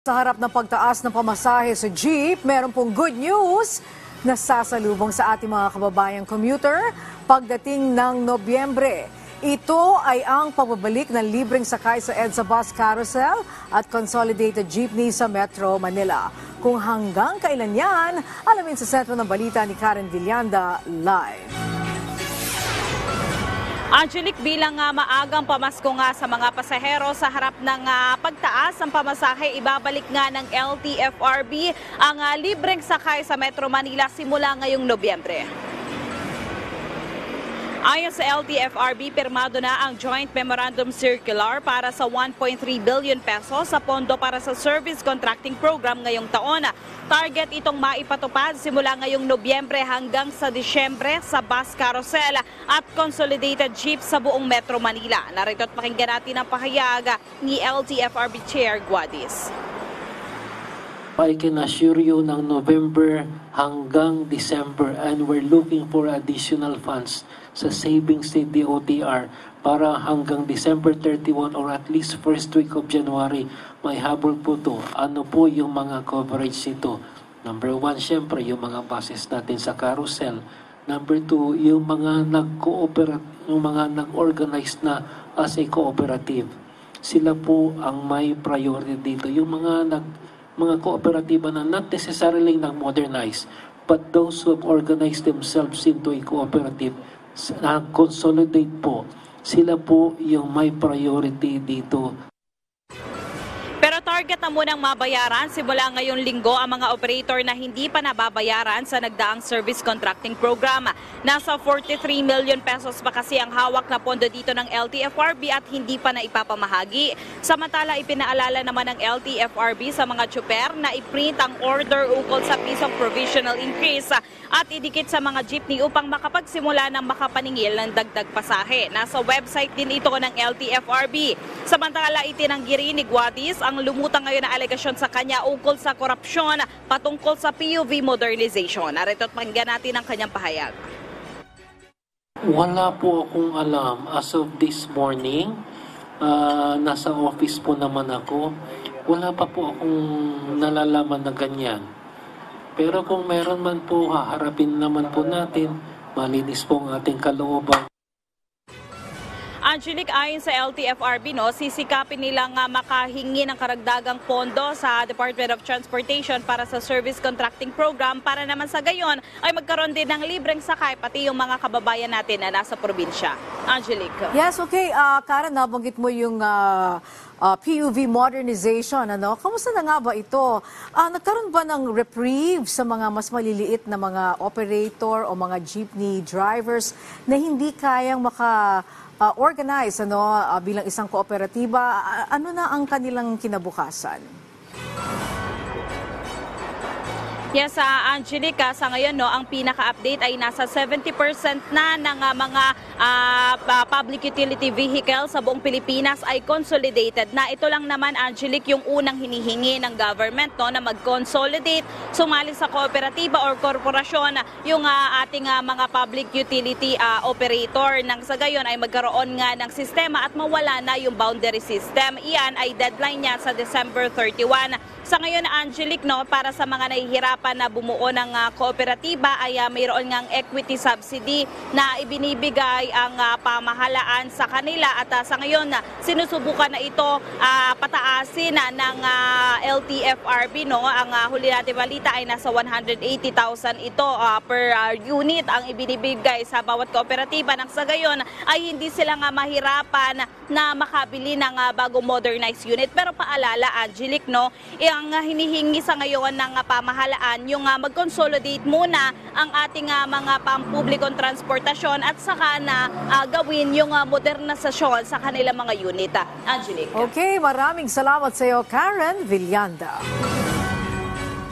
Sa harap ng pagtaas ng pamasahe sa jeep, meron pong good news na sasalubong sa ating mga kababayang commuter pagdating ng Nobyembre. Ito ay ang pagbabalik ng libreng sakay sa EDSA Bus Carousel at Consolidated Jeepney sa Metro Manila. Kung hanggang kailan yan, alamin sa sentro ng balita ni Karen Villanda live. Angelic, bilang maagang pamasko nga sa mga pasahero sa harap ng pagtaas ng pamasahe, ibabalik nga ng LTFRB ang libreng sakay sa Metro Manila simula ngayong Nobyembre. Ayon sa LTFRB, pirmado na ang Joint Memorandum Circular para sa 1.3 billion pesos sa pondo para sa Service Contracting Program ngayong taon. Target itong maipatupad simula ngayong Nobyembre hanggang sa Disyembre sa Bus Carousel at Consolidated Jeep sa buong Metro Manila. Narito at pakinggan natin ang pahayag ni LTFRB Chair Guadis. I can assure you ng November hanggang December, and we're looking for additional funds sa savings ni DOTR para hanggang December 31 or at least first week of January may habol po to. Ano po yung mga coverage nito? Number one, syempre yung mga buses natin sa carousel. Number two, yung mga nag-organize na as a cooperative. Sila po ang may priority dito. Yung mga kooperatiba na not necessarily nag-modernize, but those who have organized themselves into a cooperative, consolidate po, sila po yung may priority dito. Pero target na munang mabayaran simula ngayong linggo ang mga operator na hindi pa nababayaran sa nagdaang service contracting program. Nasa 43 million pesos pa kasi ang hawak na pondo dito ng LTFRB at hindi pa na ipapamahagi. Samantala, ipinaalala naman ng LTFRB sa mga tsuper na i-print ang order ukol sa pisong provisional increase at idikit sa mga jeepney upang makapagsimula ng makapaningil ng dagdag pasahe. Nasa website din ito ng LTFRB. Samantala, itinanggi rin ni Guadis ang lumutang ngayon na alegasyon sa kanya ukol sa korupsyon patungkol sa PUV modernization. Narito at pakinggan natin ang kanyang pahayag. Wala po akong alam. As of this morning, nasa office po naman ako. Wala pa po akong nalalaman na ganyan. Pero kung meron man po, haharapin naman po natin. Malinis po ang ating kalooban. Angelic, ayon sa LTFRB, sisikapin nilang makahingi ng karagdagang pondo sa Department of Transportation para sa service contracting program para naman sa gayon ay magkaroon din ng libreng sakay pati yung mga kababayan natin na nasa probinsya. Angelic. Yes, okay. Karen, nabanggit mo yung PUV modernization. Kamusta na nga ba ito? Nagkaroon ba ng reprieve sa mga mas maliliit na mga operator o mga jeepney drivers na hindi kayang organize bilang isang kooperatiba? Ano na ang kanilang kinabukasan? Yes, Angelica, sa ngayon ang pinaka-update ay nasa 70% na ng mga public utility vehicle sa buong Pilipinas ay consolidated na. Ito lang naman, Angelic, yung unang hinihingi ng government na mag-consolidate, sumali sa kooperatiba or korporasyon yung ating mga public utility operator. Nang sa gayon ay magkaroon nga ng sistema at mawala na yung boundary system. Iyan ay deadline niya sa December 31. Sa ngayon, Angelic, para sa mga nahihirapan na bumuo ng kooperatiba ay mayroon ngang equity subsidy na ibinibigay ang pamahalaan sa kanila at sa ngayon sinusubukan na ito pataasin ng LTFRB. Ang huli natin balita ay nasa 180,000 ito per unit ang ibinibigay sa bawat kooperatiba. Nang sa gayon ay hindi sila nga mahirapan na makabili ng bagong modernized unit. Pero paalala, Angelic, ang hinihingi sa ngayon ng pamahalaan yung mag-consolidate muna ang ating mga pampublikong transportasyon at saka na gawin yung modernisasyon sa kanilang mga unit. Angelique. Okay, maraming salamat sa iyo, Karen Villanda.